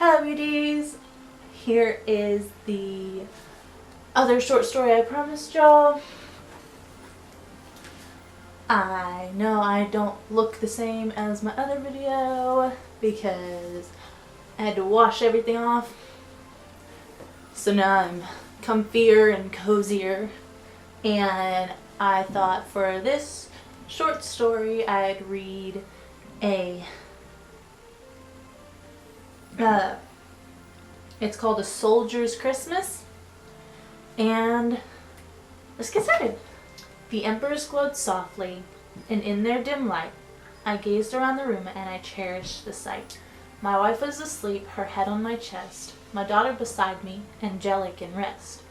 Hello Beauties! Here is the other short story I promised y'all. I know I don't look the same as my other video because I had to wash everything off. So now I'm comfier and cozier, and I thought for this short story I'd read it's called A Soldier's Christmas, and let's get started. The embers glowed softly, and in their dim light I gazed around the room and I cherished the sight. My wife was asleep, her head on my chest, my daughter beside me, angelic in rest.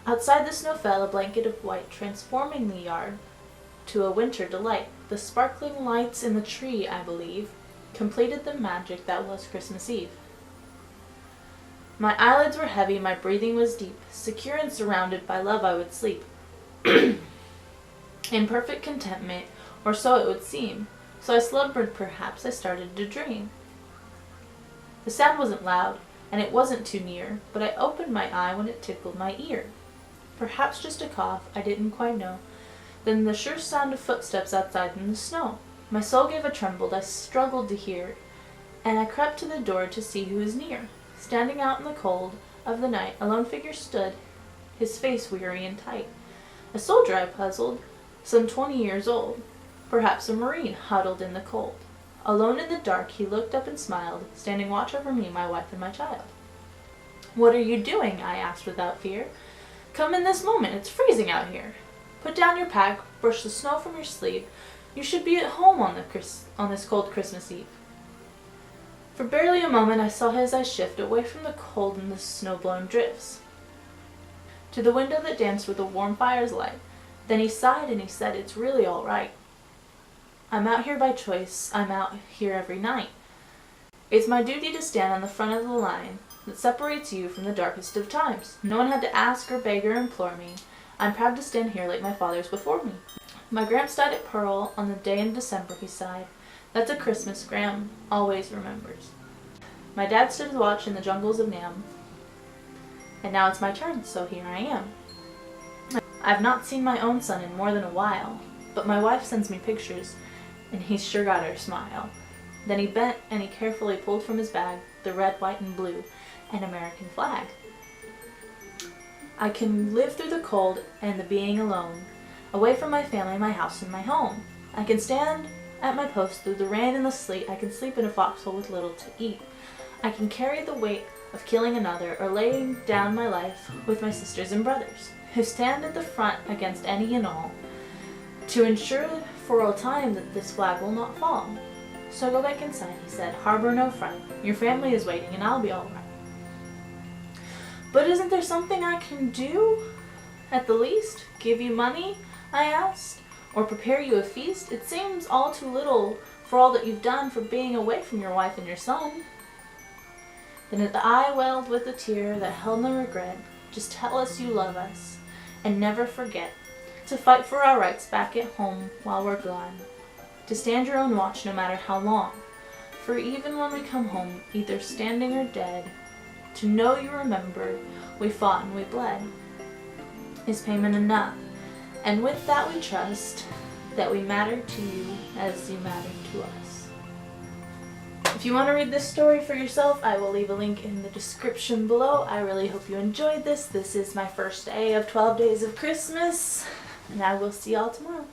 Outside the snow fell, a blanket of white, transforming the yard to a winter delight. The sparkling lights in the tree, I believe, completed the magic that was Christmas Eve. My eyelids were heavy, my breathing was deep. Secure and surrounded by love I would sleep. In perfect contentment, or so it would seem. So I slumbered, perhaps I started to dream. The sound wasn't loud, and it wasn't too near, but I opened my eye when it tickled my ear. Perhaps just a cough, I didn't quite know. Then the sure sound of footsteps outside in the snow. My soul gave a tremble, I struggled to hear, and I crept to the door to see who was near. Standing out in the cold of the night, a lone figure stood, his face weary and tight. A soldier, I puzzled, some 20 years old, perhaps a Marine huddled in the cold. Alone in the dark, he looked up and smiled, standing watch over me, my wife, and my child. "What are you doing?" I asked without fear. "Come in this moment, it's freezing out here. Put down your pack, brush the snow from your sleeve. You should be at home on this cold Christmas Eve." For barely a moment I saw his eyes shift away from the cold and the snow-blown drifts to the window that danced with a warm fire's light. Then he sighed and he said, "It's really all right. I'm out here by choice, I'm out here every night. It's my duty to stand on the front of the line that separates you from the darkest of times. No one had to ask or beg or implore me. I'm proud to stand here like my fathers before me. My Gramps died at Pearl on the day in December," he sighed. "That's a Christmas Gram always remembers. My dad stood watch in the jungles of Nam, and now it's my turn, so here I am. I've not seen my own son in more than a while, but my wife sends me pictures, and he's sure got her smile." Then he bent and he carefully pulled from his bag the red, white, and blue, an American flag. "I can live through the cold and the being alone, away from my family, my house, and my home. I can stand at my post through the rain and the sleet. I can sleep in a foxhole with little to eat. I can carry the weight of killing another, or laying down my life with my sisters and brothers, who stand at the front against any and all, to ensure for all time that this flag will not fall. So go back inside," he said. "Harbor no fright. Your family is waiting, and I'll be all right." "But isn't there something I can do? At the least, give you money?" I asked. "Or prepare you a feast? It seems all too little for all that you've done for being away from your wife and your son." Then his eye welled with a tear that held no regret. "Just tell us you love us, and never forget to fight for our rights back at home while we're gone. To stand your own watch no matter how long. For even when we come home, either standing or dead, to know you remember we fought and we bled is payment enough. And with that we trust that we matter to you as you matter to us." If you want to read this story for yourself, I will leave a link in the description below. I really hope you enjoyed this. This is my first day of 12 Days of Christmas, and I will see y'all tomorrow.